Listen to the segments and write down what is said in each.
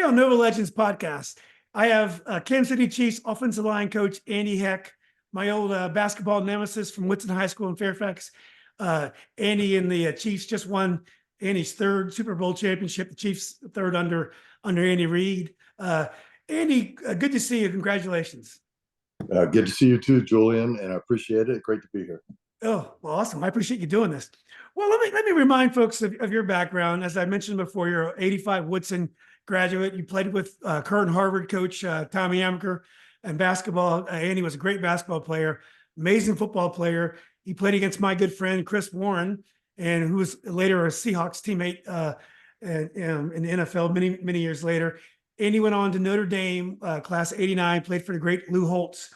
on Nova Legends podcast, I have Kansas City Chiefs offensive line coach Andy Heck, my old basketball nemesis from Woodson High School in Fairfax. Andy and the Chiefs just won Andy's third Super Bowl championship. The Chiefs third under Andy Reid. Andy, good to see you. Congratulations. Good to see you too, Julian, and I appreciate it. Great to be here. Oh, well, awesome. I appreciate you doing this. Well, let me remind folks of your background. As I mentioned before, you're an 85 Woodson graduate. You played with current Harvard coach Tommy Amaker and basketball. Andy was a great basketball player, amazing football player. He played against my good friend Chris Warren, and who was later a Seahawks teammate in the NFL many years later. Andy went on to Notre Dame, class '89, played for the great Lou Holtz.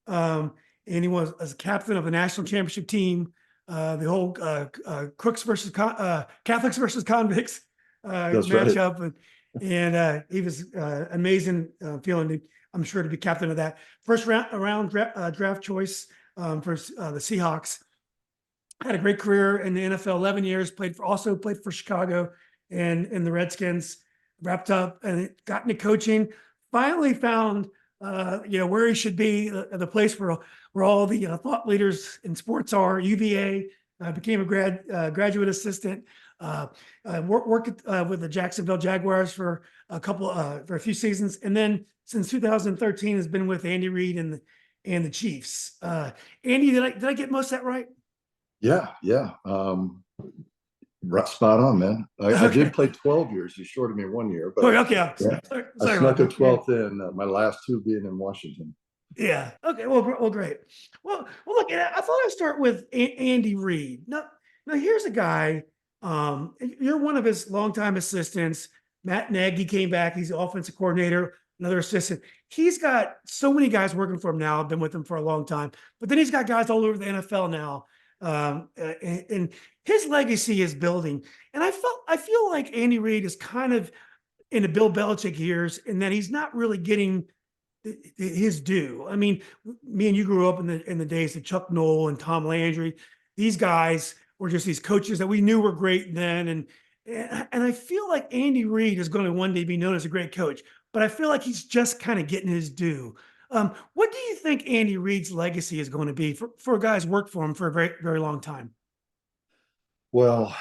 And he was as captain of the national championship team, the whole Crooks versus Catholics versus convicts matchup, right. and he was amazing feeling. I'm sure to be captain of that first round draft choice for the Seahawks. Had a great career in the NFL, 11 years. Played for Chicago and the Redskins. Wrapped up and got into coaching. Finally found where he should be, the place where all the thought leaders in sports are. UVA, became a graduate assistant. Worked with the Jacksonville Jaguars for a few seasons, and then since 2013 has been with Andy Reid and the Chiefs. Andy, did I get most of that right? Yeah. Spot on, man. I did play 12 years. You shorted me 1 year, but okay. Yeah, sorry I snuck a 12th in. My last two being in Washington. Yeah. Okay. Well, great. Well, look. I thought I'd start with Andy Reid. Now, here's a guy. You're one of his longtime assistants. Matt Nagy came back. He's the offensive coordinator. Another assistant. He's got so many guys working for him now. I've been with him for a long time. But then he's got guys all over the NFL now. And his legacy is building. And I feel like Andy Reid is kind of in the Bill Belichick years, and that he's not really getting his due. I mean, me and you grew up in the days of Chuck Noll and Tom Landry. These guys were just these coaches that we knew were great then. And I feel like Andy Reid is going to one day be known as a great coach, but I feel like he's just kind of getting his due. What do you think Andy Reid's legacy is going to be for guys who worked for him for a very, very long time? Well,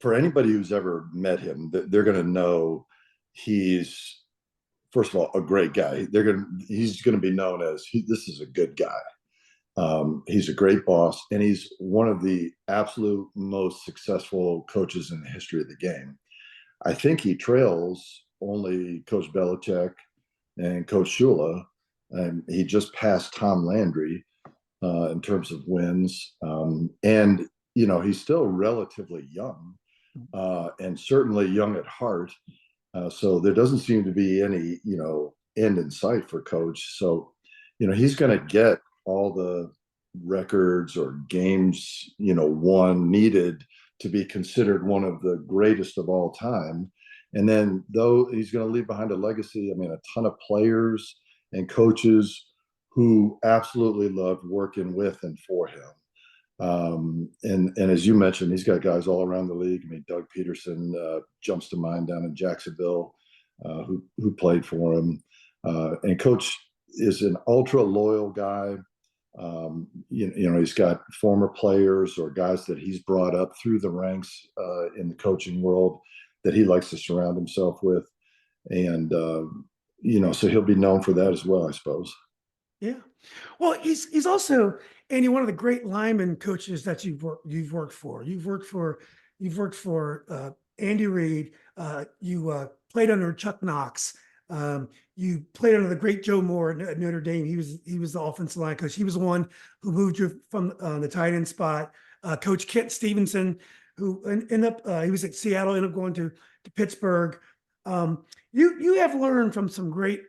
for anybody who's ever met him, they're going to know he's, first of all, a great guy. He's going to be known as this is a good guy. He's a great boss, and he's one of the absolute most successful coaches in the history of the game. I think he trails only Coach Belichick and Coach Shula, and he just passed Tom Landry in terms of wins. And he's still relatively young, and certainly young at heart. So there doesn't seem to be any end in sight for Coach. So he's going to get all the records or games won needed to be considered one of the greatest of all time. And then, though, he's going to leave behind a legacy. I mean, a ton of players and coaches who absolutely loved working with and for him. And as you mentioned, he's got guys all around the league. I mean, Doug Peterson jumps to mind down in Jacksonville, who played for him. And Coach is an ultra loyal guy. He's got former players or guys that he's brought up through the ranks in the coaching world that he likes to surround himself with. And, so he'll be known for that as well, I suppose. Yeah. Well, he's also, Andy, one of the great lineman coaches that you've worked for. You've worked for Andy Reid. You played under Chuck Knox. You played under the great Joe Moore at Notre Dame. He was the offensive line coach. He was the one who moved you from the tight end spot. Coach Kent Stevenson, who ended up he was at Seattle, ended up going to Pittsburgh. You have learned from some great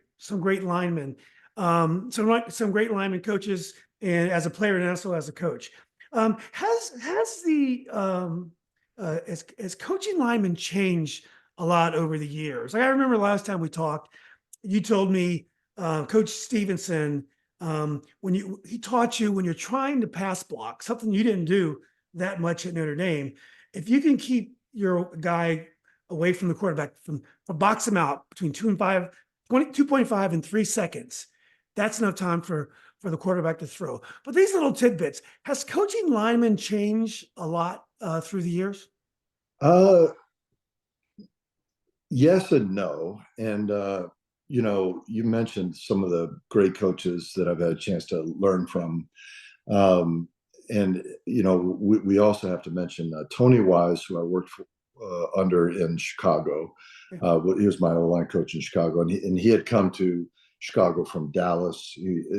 linemen, some great lineman coaches, and as a player and also as a coach. Has coaching linemen changed a lot over the years? Like I remember last time we talked, you told me Coach Stevenson, he taught you when you're trying to pass block, something you didn't do that much at Notre Dame, if you can keep your guy away from the quarterback for box him out between 2.5 and 3 seconds. That's enough time for the quarterback to throw. But these little tidbits, has coaching linemen changed a lot through the years? Uh, yes and no. And, you mentioned some of the great coaches that I've had a chance to learn from. Um, and, we also have to mention Tony Wise, who I worked under in Chicago. He was my O-line coach in Chicago, and he had come to Chicago from Dallas,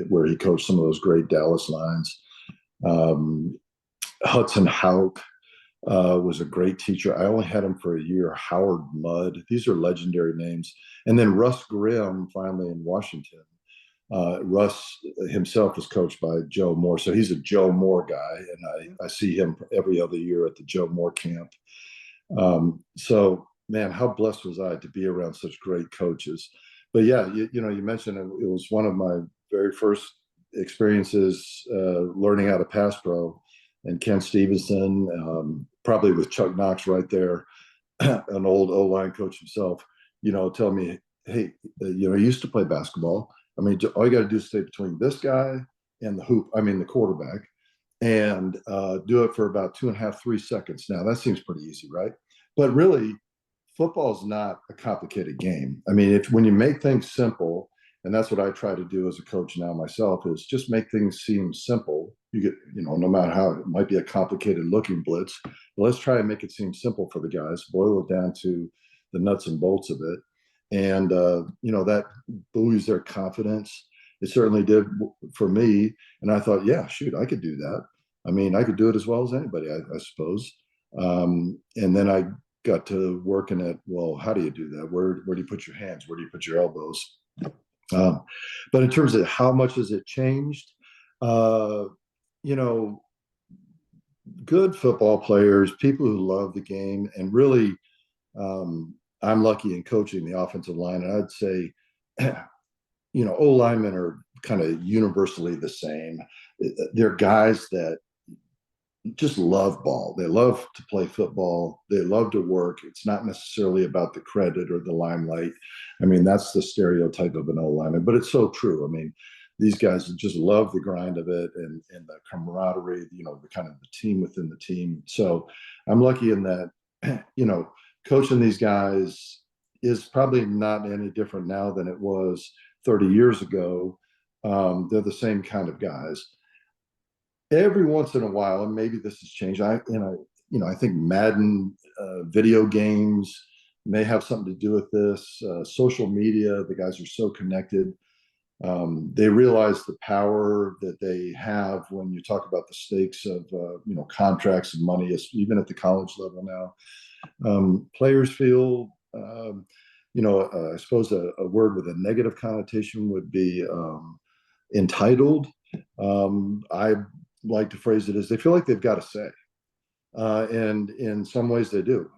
where he coached some of those great Dallas lines. Hudson Houck was a great teacher. I only had him for a year. Howard Mudd. These are legendary names. And then Russ Grimm, finally in Washington. Russ himself was coached by Joe Moore. So he's a Joe Moore guy. And I see him every other year at the Joe Moore camp. So, man, how blessed was I to be around such great coaches. But yeah, you mentioned it was one of my very first experiences learning how to pass pro. And Ken Stevenson, probably with Chuck Knox right there, an old O-line coach himself, tell me, hey, you used to play basketball. I mean, all you got to do is stay between this guy and the quarterback, and do it for about 2.5, 3 seconds. Now, that seems pretty easy, right? But really, football is not a complicated game. I mean, when you make things simple, and that's what I try to do as a coach now myself, is just make things seem simple. You get, no matter how it might be a complicated looking blitz, but let's try and make it seem simple for the guys, boil it down to the nuts and bolts of it. And, that buoys their confidence. It certainly did for me. And I thought, yeah, shoot, I could do that. I mean, I could do it as well as anybody, I suppose. And then I got to working at, well, how do you do that? Where do you put your hands? Where do you put your elbows? But in terms of how much has it changed, good football players, people who love the game, and really, I'm lucky in coaching the offensive line. And I'd say, O linemen are kind of universally the same. They're guys that just love ball. They love to play football. They love to work. It's not necessarily about the credit or the limelight. I mean, that's the stereotype of an O-lineman, but it's so true. I mean, these guys just love the grind of it and the camaraderie, the kind of the team within the team. So I'm lucky in that, coaching these guys is probably not any different now than it was 30 years ago. They're the same kind of guys. Every once in a while, and maybe this has changed. I think Madden video games may have something to do with this. Social media, the guys are so connected. They realize the power that they have when you talk about the stakes of contracts and money, even at the college level now. Players feel, I suppose a word with a negative connotation would be entitled. I like to phrase it as they feel like they've got a say. And in some ways they do.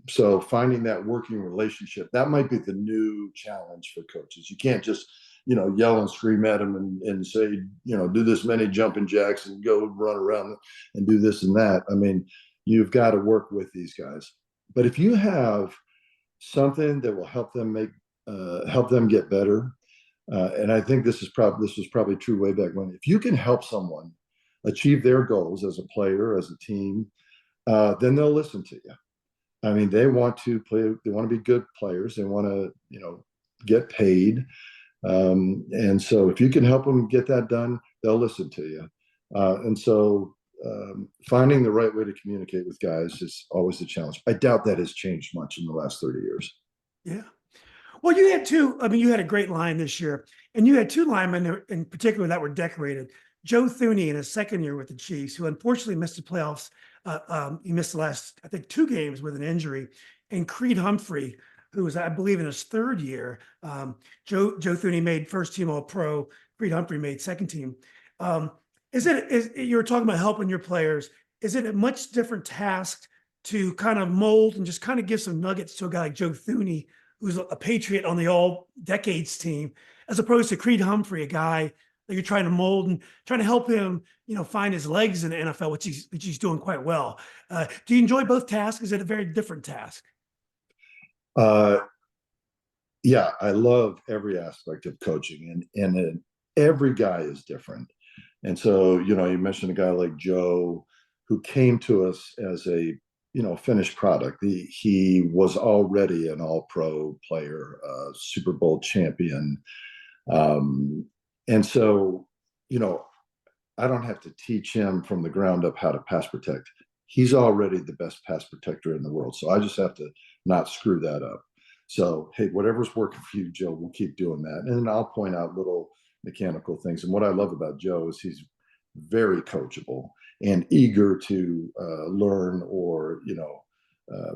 So finding that working relationship, that might be the new challenge for coaches. You can't just, yell and scream at them and say, do this many jumping jacks and go run around and do this and that. I mean, you've got to work with these guys. But if you have something that will help them get better, and I think this was probably true way back when. If you can help someone achieve their goals as a player, as a team, then they'll listen to you. I mean, they want to play. They want to be good players. They want to, get paid. And so, if you can help them get that done, they'll listen to you. And so, finding the right way to communicate with guys is always a challenge. I doubt that has changed much in the last 30 years. Yeah. Well, you had a great line this year, and you had two linemen in particular that were decorated. Joe Thuney in his second year with the Chiefs, who unfortunately missed the playoffs. He missed the last, I think, 2 games with an injury. And Creed Humphrey, who was, I believe, in his third year. Joe Thuney made first team All-Pro. Creed Humphrey made second team. You were talking about helping your players. Is it a much different task to kind of mold and just kind of give some nuggets to a guy like Joe Thuney, who's a Patriot on the all decades team, as opposed to Creed Humphrey, a guy that you're trying to mold and trying to help him, find his legs in the NFL, which he's doing quite well. Do you enjoy both tasks? Is it a very different task? Uh, yeah, I love every aspect of coaching, and every guy is different. And so, you mentioned a guy like Joe, who came to us as a finished product. He was already an All-Pro player, Super Bowl champion, and so you know I don't have to teach him from the ground up how to pass protect. He's already the best pass protector in the world. So I just have to not screw that up. So, hey, whatever's working for you, Joe, we'll keep doing that. And then I'll point out little mechanical things. And what I love about Joe is he's very coachable and eager to learn or,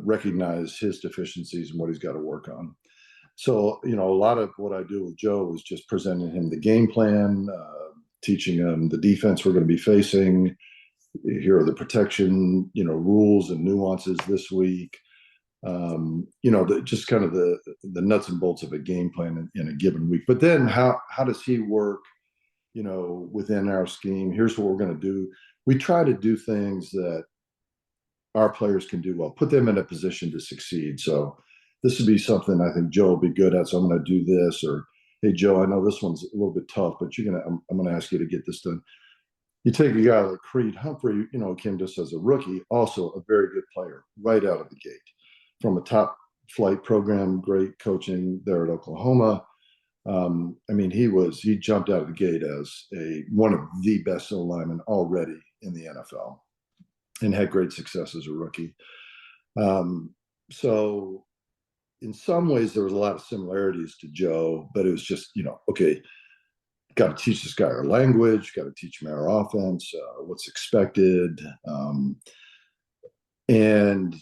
recognize his deficiencies and what he's got to work on. So, a lot of what I do with Joe is just presenting him the game plan, teaching him the defense we're going to be facing. Here are the protection, rules and nuances this week. Just kind of the nuts and bolts of a game plan in a given week. But then how does he work, within our scheme? Here's what we're going to do. We try to do things that our players can do well, put them in a position to succeed. So this would be something I think Joe will be good at. So I'm going to do this, or hey, Joe, I know this one's a little bit tough, but I'm going to ask you to get this done. You take a guy like Creed Humphrey, came to us as a rookie, also a very good player right out of the gate from a top flight program, great coaching there at Oklahoma. He jumped out of the gate as one of the best linemen already in the NFL and had great success as a rookie. So in some ways there was a lot of similarities to Joe, but it was just, okay, got to teach this guy our language, got to teach him our offense, what's expected. And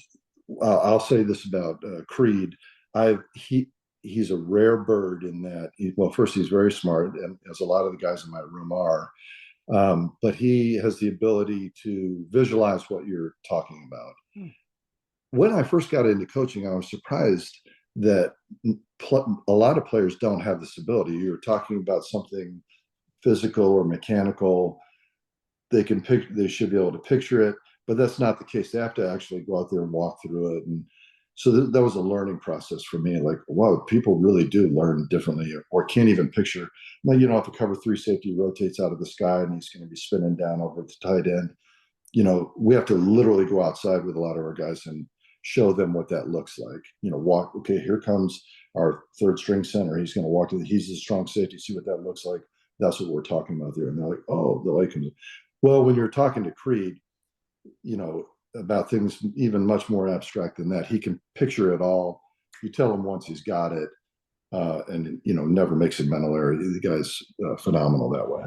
I'll say this about Creed. He's a rare bird in that, first, he's very smart, and as a lot of the guys in my room are, but he has the ability to visualize what you're talking about. When I first got into coaching, I was surprised that a lot of players don't have this ability. You're talking about something physical or mechanical. They should be able to picture it, but that's not the case. They have to actually go out there and walk through it. And so that was a learning process for me. Like, wow, people really do learn differently, or can't even picture. Well, you don't have to cover three safety rotates out of the sky and he's going to be spinning down over the tight end. We have to literally go outside with a lot of our guys and show them what that looks like. Walk, okay, here comes our third string center. He's going to walk to he's a strong safety. See what that looks like. That's what we're talking about there. And they're like, oh, they're like, well, when you're talking to Creed, about things even much more abstract than that, he can picture it all. You tell him once, he's got it, and never makes a mental error. The guy's phenomenal that way.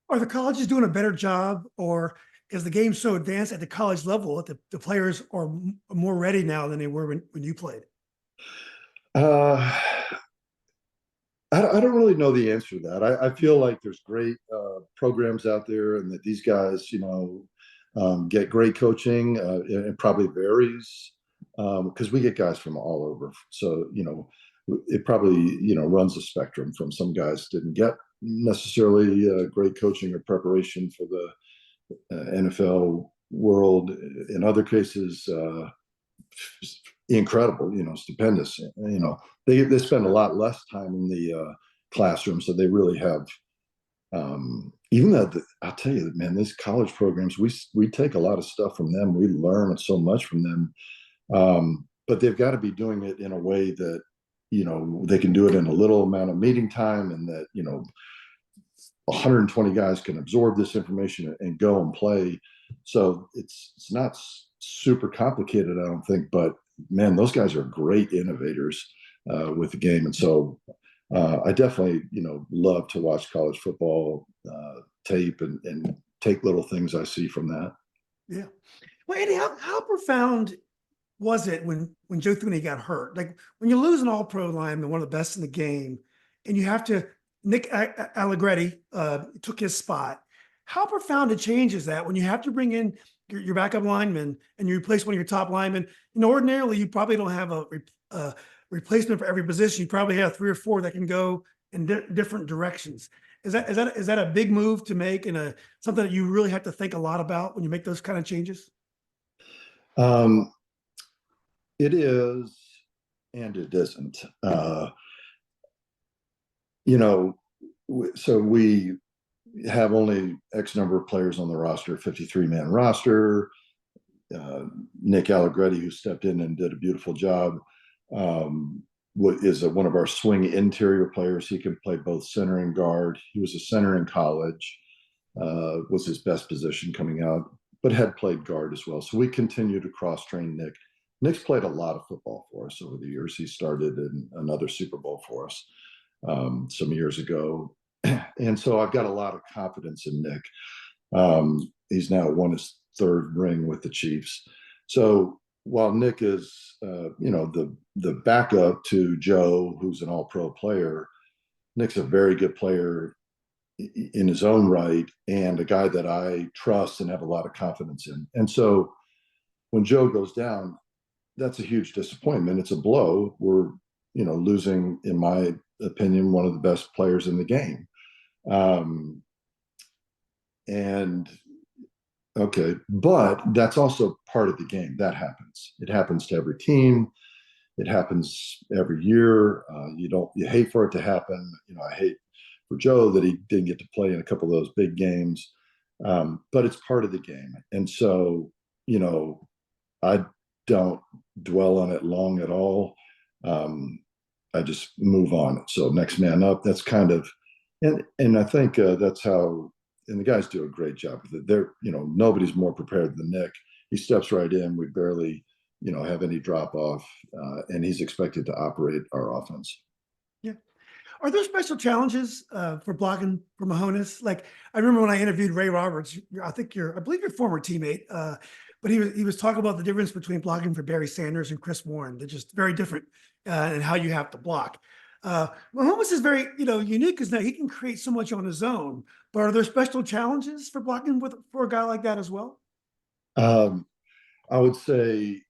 Are the colleges doing a better job, or is the game so advanced at the college level that the players are more ready now than they were when you played? I don't really know the answer to that. I feel like there's great programs out there, and that these guys, get great coaching. It probably varies because we get guys from all over. So, it probably, runs a spectrum. From some guys didn't get necessarily great coaching or preparation for the NFL world. In other cases, incredible, stupendous. They spend a lot less time in the classroom, so they really have. Even though I'll tell you, man, these college programs, we take a lot of stuff from them. We learn so much from them, but they've got to be doing it in a way that they can do it in a little amount of meeting time, and that 120 guys can absorb this information and go and play. So it's not super complicated, I don't think, but man, those guys are great innovators with the game. And so I definitely, love to watch college football tape and take little things I see from that. Yeah. Well, Andy, how profound was it when Joe Thuney got hurt? Like, when you lose an all-pro lineman, one of the best in the game, and you have to, Nick Allegretti took his spot. How profound a change is that when you have to bring in your backup lineman and you replace one of your top linemen? Ordinarily you probably don't have a replacement for every position. You probably have 3 or 4 that can go in different directions. Is that a big move to make, and something that you really have to think a lot about when you make those kind of changes? It is. and it isn't. You know, so we have only X number of players on the roster, 53-man roster. Nick Allegretti, who stepped in and did a beautiful job, is one of our swing interior players. He can play both center and guard. He was a center in college, was his best position coming out, but had played guard as well. So we continue to cross-train Nick. Nick's played a lot of football for us over the years. He started in another Super Bowl for us some years ago. And so I've got a lot of confidence in Nick. He's now won his third ring with the Chiefs. So while Nick is, the backup to Joe, who's an all-pro player, Nick's a very good player in his own right and a guy that I trust and have a lot of confidence in. And so when Joe goes down, that's a huge disappointment. It's a blow. We're, losing, in my opinion, one of the best players in the game. And okay, but that's also part of the game. That happens. It happens to every team. It happens every year. You hate for it to happen. I hate for Joe that he didn't get to play in a couple of those big games. But it's part of the game. And so, I don't dwell on it long at all. I just move on. So next man up, that's kind of, and I think that's how, and the guys do a great job with it. They're, nobody's more prepared than Nick. He steps right in. We barely, have any drop off, and he's expected to operate our offense. Yeah. Are there special challenges for blocking for Mahomes? Like I remember when I interviewed Ray Roberts, I believe your former teammate, but he was talking about the difference between blocking for Barry Sanders and Chris Warren. They're just very different in how you have to block. Mahomes is very, unique because now he can create so much on his own. But are there special challenges for blocking for a guy like that as well? I would say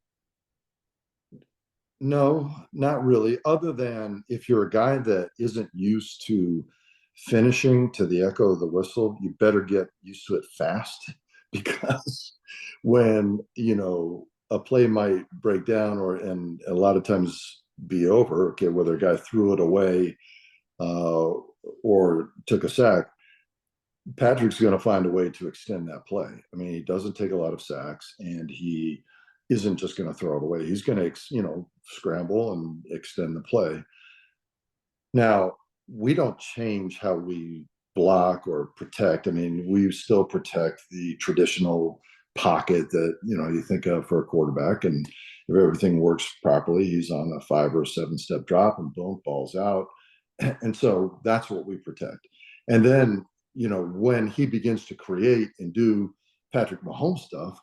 no, not really. Other than if you're a guy that isn't used to finishing to the echo of the whistle, you better get used to it fast because when a play might break down and a lot of times be over. Okay, whether a guy threw it away or took a sack, Patrick's going to find a way to extend that play. I mean, he doesn't take a lot of sacks, and he isn't just going to throw it away. He's going to, scramble and extend the play. Now, we don't change how we block or protect. I mean, we still protect the traditional pocket that, you think of for a quarterback. And if everything works properly, he's on a 5 or 7 step drop and boom, ball's out. And so that's what we protect. And then, when he begins to create and do Patrick Mahomes stuff,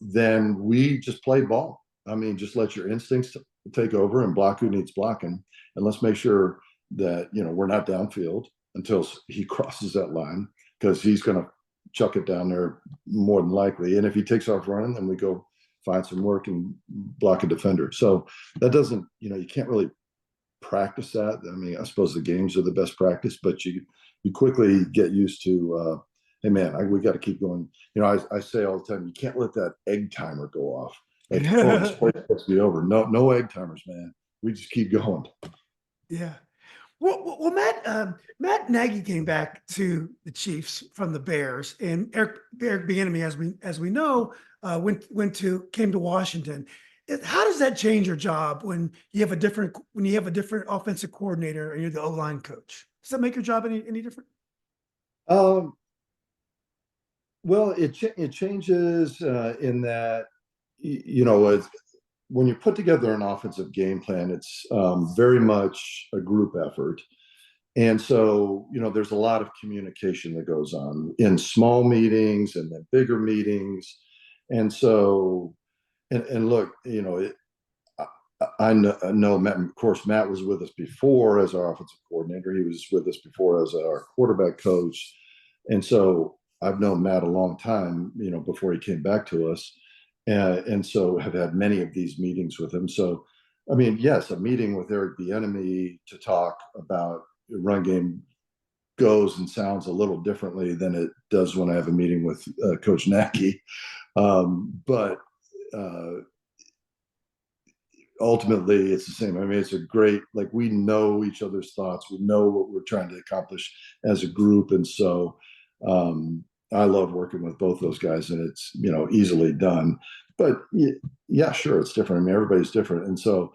then we just play ball. I mean, just let your instincts take over and block who needs blocking. And let's make sure that, we're not downfield until he crosses that line, because he's going to chuck it down there more than likely. And if he takes off running, then we go find some work and block a defender. So that doesn't, you can't really practice that. I mean, I suppose the games are the best practice, but you quickly get used to, hey man, we got to keep going. I say all the time, you can't let that egg timer go off. Like, oh, this play has to be over. No egg timers, man. We just keep going. Yeah. Well, Matt Nagy came back to the Chiefs from the Bears, and Eric Bieniemy, as we know, came to Washington. How does that change your job when you have a different offensive coordinator and you're the O-line coach? Does that make your job any different? Well, it changes in that when you put together an offensive game plan, it's very much a group effort. And so, there's a lot of communication that goes on in small meetings and then bigger meetings. And so, and look, I know Matt, of course, Matt was with us before as our offensive coordinator. He was with us before as our quarterback coach. And so I've known Matt a long time, before he came back to us. And so have had many of these meetings with him. So, I mean, yes, a meeting with Eric Bieniemy to talk about the run game goes and sounds a little differently than it does when I have a meeting with Coach Nagy. But ultimately it's the same. I mean, it's a great, like, we know each other's thoughts. We know what we're trying to accomplish as a group. And so I love working with both those guys, and it's, easily done. But yeah, sure, it's different. I mean, everybody's different. And so,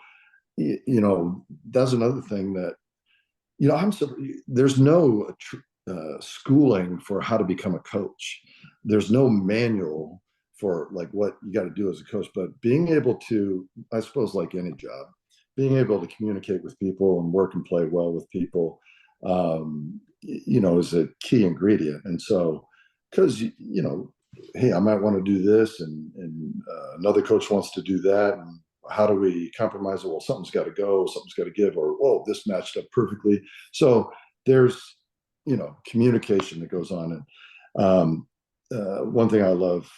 that's another thing that, I'm so, there's no schooling for how to become a coach. There's no manual for like what you got to do as a coach, but being able to, I suppose, like any job, being able to communicate with people and work and play well with people, is a key ingredient. And so, because, hey, I might want to do this, and another coach wants to do that. And how do we compromise it? Well, something's got to go, something's got to give, or, whoa, this matched up perfectly. So there's, communication that goes on. And one thing I love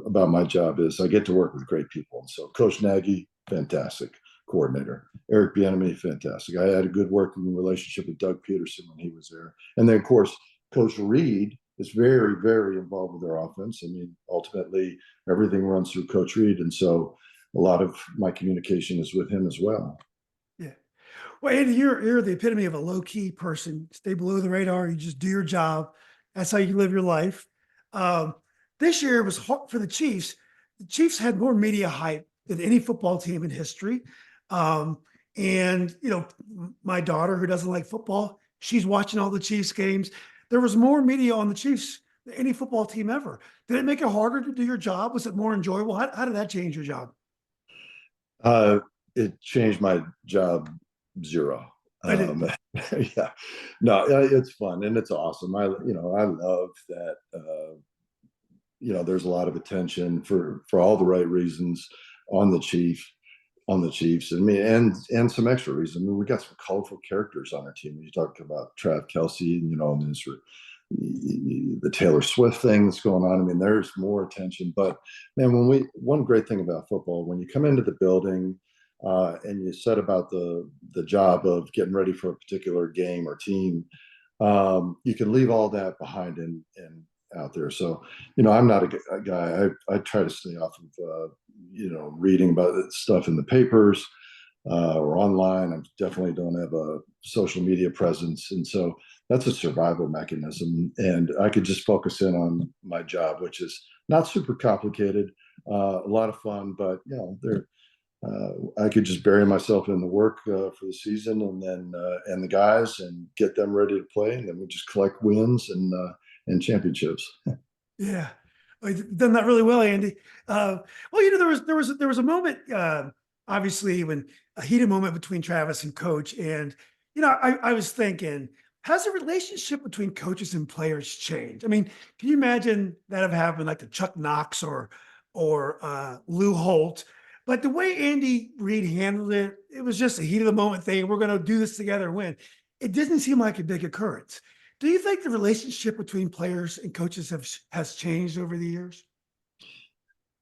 about my job is I get to work with great people. And so Coach Nagy, fantastic coordinator. Eric Bieniemy, fantastic. I had a good working relationship with Doug Peterson when he was there. And then, of course, Coach Reid is very, very involved with their offense. I mean, ultimately, everything runs through Coach Reid. And so a lot of my communication is with him as well. Yeah. Well, Andy, you're the epitome of a low key person. Stay below the radar. You just do your job. That's how you live your life. Um, this year was hard for the Chiefs. The Chiefs had more media hype than any football team in history. Um, and my daughter, who doesn't like football, she's watching all the Chiefs games. There was more media on the Chiefs than any football team ever. Did it make it harder to do your job? Was it more enjoyable? How did that change your job? Uh, it changed my job zero. I did. Yeah, no, it's fun and it's awesome. I love that. There's a lot of attention for all the right reasons on the Chiefs. I mean, and some extra reasons. I mean, we got some colorful characters on our team. You talk about Kelce, and there's the Taylor Swift thing that's going on. I mean, there's more attention. But man, one great thing about football, when you come into the building and you set about the job of getting ready for a particular game or team, you can leave all that behind and out there. So, I'm not a guy. I try to stay off of reading about stuff in the papers or online. I definitely don't have a social media presence, and so that's a survival mechanism. And I could just focus in on my job, which is not super complicated, a lot of fun, but I could just bury myself in the work for the season, and then and the guys, and get them ready to play, and then we just collect wins and championships. Yeah. Well, you've done that really well, Andy. Well, there was a moment, obviously, when a heated moment between Travis and Coach, and I was thinking, has the relationship between coaches and players changed? I mean, can you imagine that have happened like to Chuck Knox or Lou Holt? But the way Andy Reid handled it, it was just a heat of the moment thing. We're going to do this together and win. It didn't seem like a big occurrence. Do you think the relationship between players and coaches has changed over the years?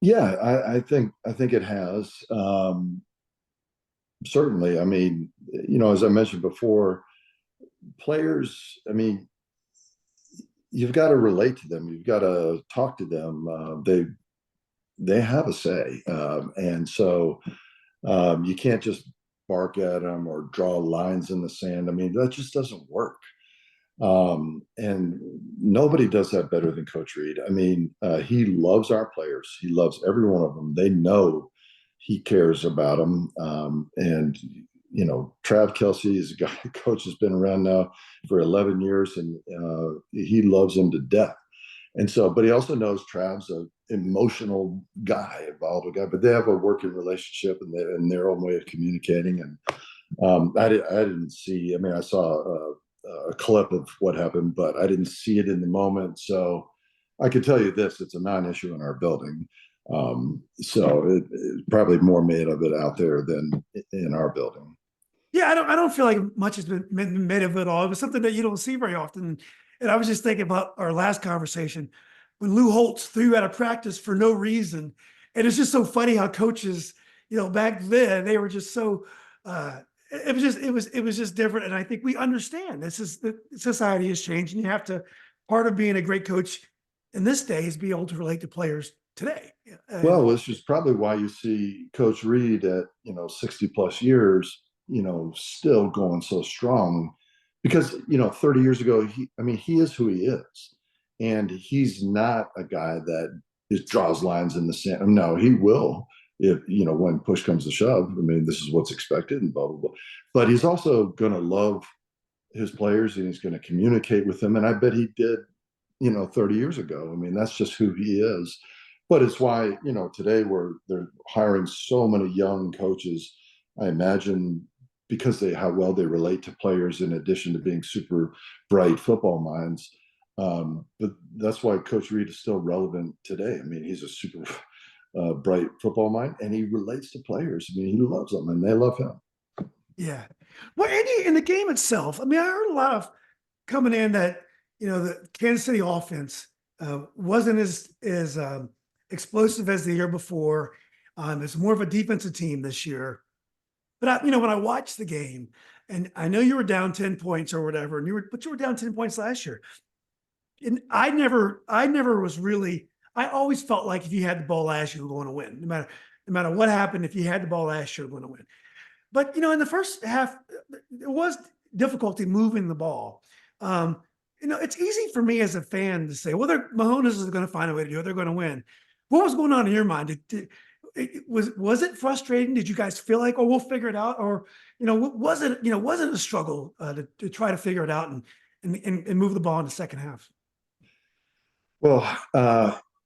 Yeah, I think it has. Certainly. I mean, as I mentioned before, players. I mean, you've got to relate to them. You've got to talk to them. They have a say, and so you can't just bark at them or draw lines in the sand. I mean, that just doesn't work. And nobody does that better than Coach Reid. I mean, he loves our players. He loves every one of them. They know he cares about them. And Trav Kelce is a guy. Coach has been around now for 11 years, and he loves him to death. And so, but he also knows Trav's an emotional guy, a volatile guy. But they have a working relationship and their own way of communicating. And I didn't see. I mean, I saw a clip of what happened, but I didn't see it in the moment. So I could tell you this: it's a non-issue in our building. So it probably more made of it out there than in our building. Yeah, I don't feel like much has been made of it all. It was something that you don't see very often. And I was just thinking about our last conversation when Lou Holtz threw out of practice for no reason. And it's just so funny how coaches, back then they were just so it was just different. And I think we understand this is the society is changing. You have to, part of being a great coach in this day is be able to relate to players today. Well, this is probably why you see Coach Reid at 60 plus years, still going so strong, because 30 years ago, he is who he is, and he's not a guy that just draws lines in the sand. No, he will if when push comes to shove. I mean, this is what's expected and blah blah blah. But he's also going to love his players, and he's going to communicate with them. And I bet he did 30 years ago. I mean, that's just who he is. But it's why, today they're hiring so many young coaches, I imagine, because how well they relate to players in addition to being super bright football minds. But that's why Coach Reid is still relevant today. I mean, he's a super bright football mind, and he relates to players. I mean, he loves them and they love him. Yeah. Well, Andy, in the game itself, I mean, I heard a lot of coming in that, the Kansas City offense wasn't as explosive as the year before. It's more of a defensive team this year. But when I watched the game, and I know you were down 10 points or whatever, and you were down 10 points last year. And I never was really. I always felt like if you had the ball last year, you were going to win. No matter what happened, if you had the ball last year, you were going to win. But in the first half, there was difficulty moving the ball. It's easy for me as a fan to say, "Well, Mahomes is going to find a way to do it. They're going to win." What was going on in your mind? Was it frustrating? Did you guys feel like, "Oh, we'll figure it out," or was it a struggle to try to figure it out and move the ball in the second half? Well,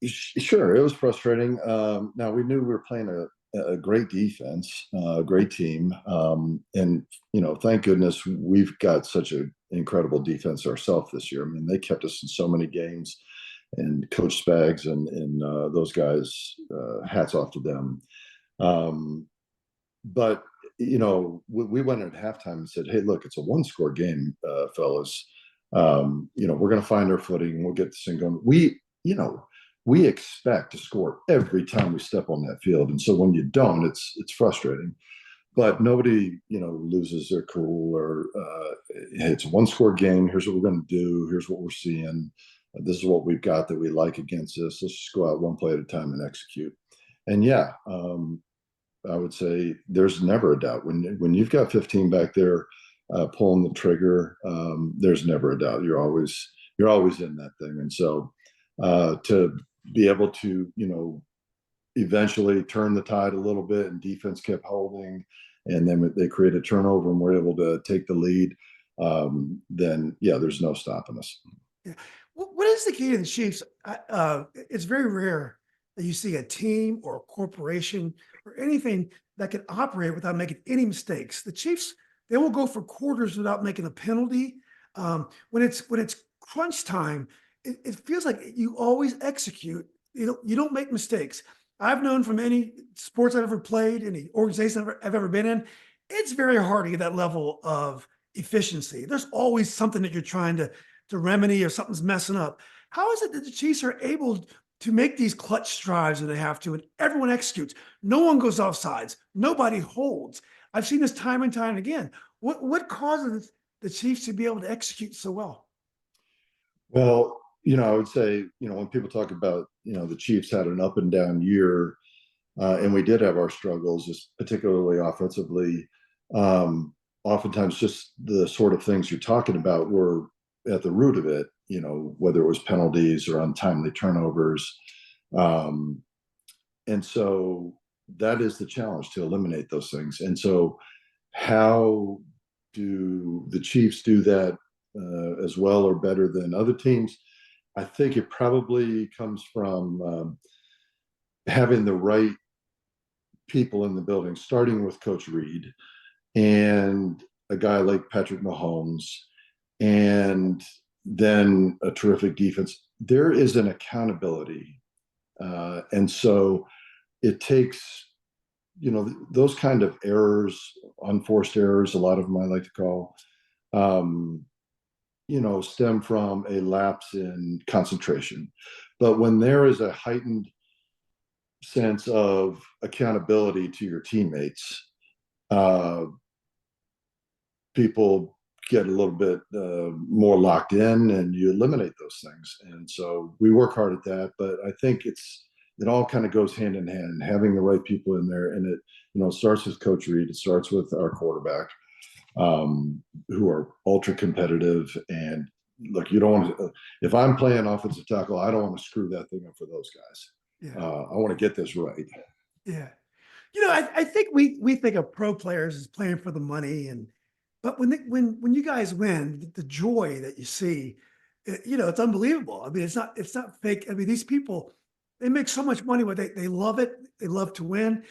sure, it was frustrating. Now we knew we were playing a great defense, a great team, and thank goodness we've got such an incredible defense ourselves this year. I mean, they kept us in so many games, and Coach Spags and those guys, hats off to them. But we went at halftime and said, "Hey, look, it's a one-score game, fellas. We're going to find our footing. We'll get this thing going." We expect to score every time we step on that field, and so when you don't, it's frustrating. But nobody, loses their cool or hey, it's a one-score game. Here's what we're going to do. Here's what we're seeing. This is what we've got that we like against this. Let's just go out one play at a time and execute. And yeah, I would say there's never a doubt when you've got 15 back there pulling the trigger. There's never a doubt. You're always in that thing. And so to be able to eventually turn the tide a little bit, and defense kept holding, and then they create a turnover and we're able to take the lead, then yeah, there's no stopping us. Yeah. What is the key to the Chiefs? It's very rare that you see a team or a corporation or anything that can operate without making any mistakes. The Chiefs, they will go for quarters without making a penalty. When it's crunch time, it feels like you always execute. You don't make mistakes. I've known from any sports I've ever played, any organization I've ever been in, it's very hard to get that level of efficiency. There's always something that you're trying to remedy, or something's messing up. How is it that the Chiefs are able to make these clutch drives when they have to, and everyone executes? No one goes off sides. Nobody holds. I've seen this time and time again. What causes the Chiefs to be able to execute so well? Well, I would say, when people talk about, the Chiefs had an up and down year, and we did have our struggles, just particularly offensively. Oftentimes, just the sort of things you're talking about were at the root of it, whether it was penalties or untimely turnovers. And so that is the challenge, to eliminate those things. And so how do the Chiefs do that as well or better than other teams? I think it probably comes from having the right people in the building, starting with Coach Reid and a guy like Patrick Mahomes, and then a terrific defense. There is an accountability. And so it takes, those kind of errors, unforced errors, a lot of them I like to call, stem from a lapse in concentration. But when there is a heightened sense of accountability to your teammates, people get a little bit more locked in, and you eliminate those things. And so we work hard at that. But I think it's it all kind of goes hand in hand, having the right people in there. And it starts with Coach Reid. It starts with our quarterback, who are ultra competitive. And look, you don't want to, if I'm playing offensive tackle, I don't want to screw that thing up for those guys. Yeah. I want to get this right. Yeah. I think we think of pro players as playing for the money, but when you guys win, the joy that you see, it's unbelievable. I mean, it's not fake. I mean, these people, they make so much money, but they love it. They love to win.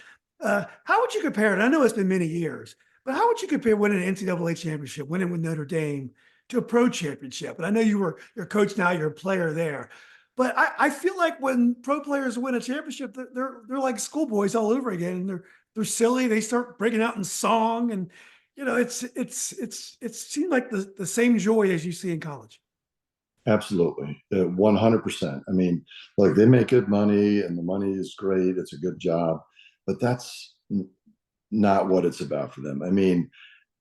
How would you compare it? I know it's been many years, but how would you compare winning an NCAA championship, winning with Notre Dame, to a pro championship? And I know you're a coach now, you're a player there. But I feel like when pro players win a championship, they're like schoolboys all over again. And they're silly. They start breaking out in song, and it seems like the same joy as you see in college. Absolutely, 100%. I mean, like, they make good money, and the money is great. It's a good job, but that's not what it's about for them. I mean,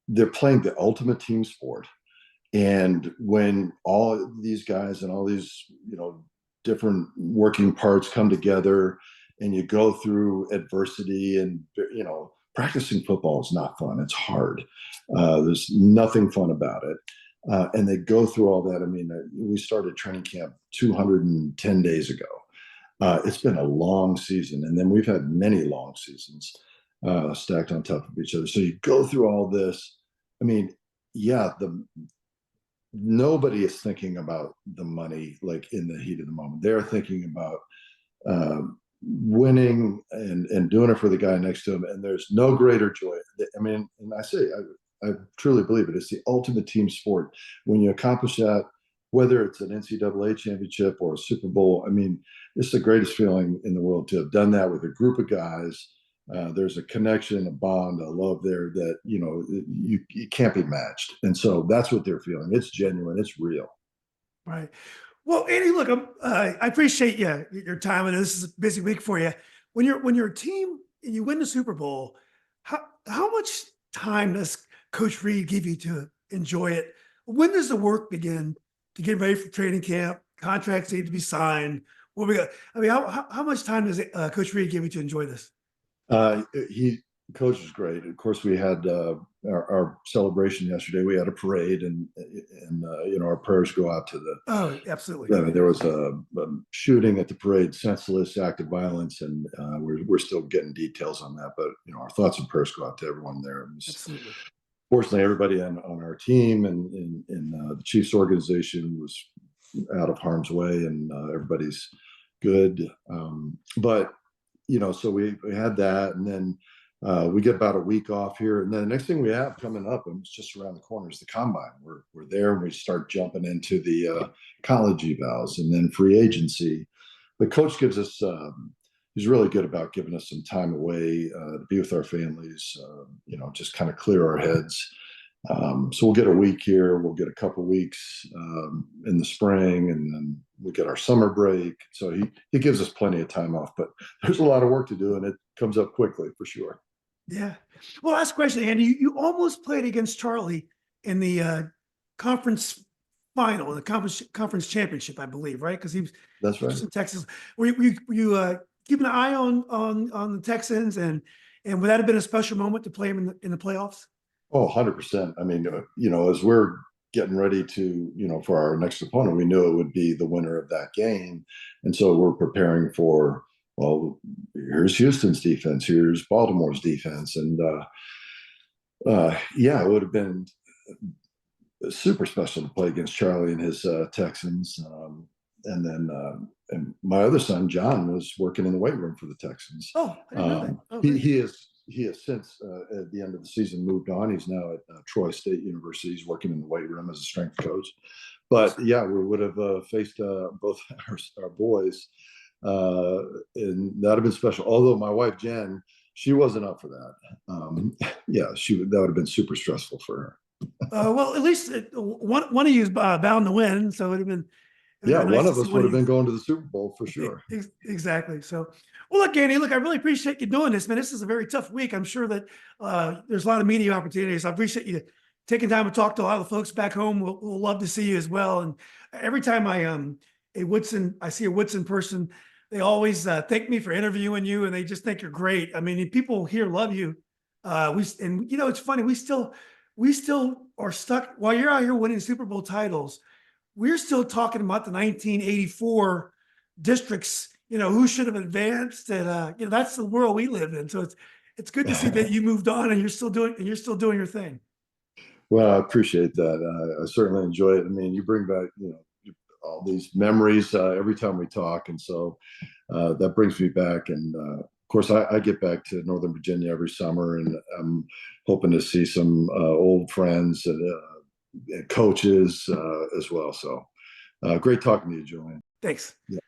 they're playing the ultimate team sport, and when all these guys and all these different working parts come together, and you go through adversity, and practicing football is not fun. It's hard. There's nothing fun about it. And they go through all that. I mean, we started training camp 210 days ago. It's been a long season, and then we've had many long seasons stacked on top of each other. So you go through all this. I mean, yeah, nobody is thinking about the money like in the heat of the moment. They're thinking about winning and doing it for the guy next to him. And there's no greater joy. I mean, and I truly believe it. It's the ultimate team sport. When you accomplish that, whether it's an NCAA championship or a Super Bowl, I mean, it's the greatest feeling in the world to have done that with a group of guys. There's a connection, a bond, a love there that, you can't be matched. And so that's what they're feeling. It's genuine. It's real. Right. Well, Andy, look, I appreciate your time, and this is a busy week for you. When you're a team and you win the Super Bowl, how much time does Coach Reid give you to enjoy it? When does the work begin to get ready for training camp? Contracts need to be signed. What we got? I mean, how much time does Coach Reid give you to enjoy this? He Coach is great. Of course, we had our celebration yesterday. We had a parade, and our prayers go out to the. Oh, absolutely. There was a shooting at the parade, senseless act of violence, and we're still getting details on that. But our thoughts and prayers go out to everyone there. Absolutely. Fortunately, everybody on our team and in the Chiefs organization was out of harm's way, and everybody's good. But so we had that, and then we get about a week off here, and then the next thing we have coming up, and it's just around the corner, is the combine. We're there, and we start jumping into the college evals, and then free agency. The coach gives us. He's really good about giving us some time away to be with our families. Just kind of clear our heads. So we'll get a week here. We'll get a couple weeks in the spring, and then we get our summer break. So he gives us plenty of time off, but there's a lot of work to do, and it comes up quickly for sure. Yeah. Well, last question, Andy. You almost played against Charlie in the conference final, the conference championship, I believe, right? Because he That's right. was in Texas. Were you keeping an eye on the Texans, and would that have been a special moment to play him in the playoffs? Oh, 100%. I mean, as we're getting ready to, for our next opponent, we knew it would be the winner of that game. And so we're preparing for, well, here's Houston's defense, here's Baltimore's defense. And it would have been super special to play against Charlie and his Texans. And then and my other son, John, was working in the weight room for the Texans. Oh, I didn't know that. Oh, he has since at the end of the season moved on. He's now at Troy State University. He's working in the weight room as a strength coach. But yeah, we would have faced both our boys, and that'd have been special. Although my wife Jen, she wasn't up for that. That would have been super stressful for her. Well, at least one of you is bound to win, so it would have been. Yeah, nice one of us would have been going to the Super Bowl for sure. Exactly. So, well, look, Andy, I really appreciate you doing this, man. This is a very tough week. I'm sure that there's a lot of media opportunities. I appreciate you taking time to talk to a lot of the folks back home. We'll love to see you as well. And every time I see a Woodson person, They always thank me for interviewing you, and they just think you're great. I mean, people here love you. And you know, it's funny. We still are stuck while you're out here winning Super Bowl titles. We're still talking about the 1984 districts. You know, who should have advanced, and you know, that's the world we live in. So it's good to see that you moved on and you're still doing your thing. Well, I appreciate that. I certainly enjoy it. I mean, you bring back, all these memories every time we talk, and so that brings me back. And of course, I get back to Northern Virginia every summer, and I'm hoping to see some old friends and coaches as well. So great talking to you, Julian. Thanks. Yeah.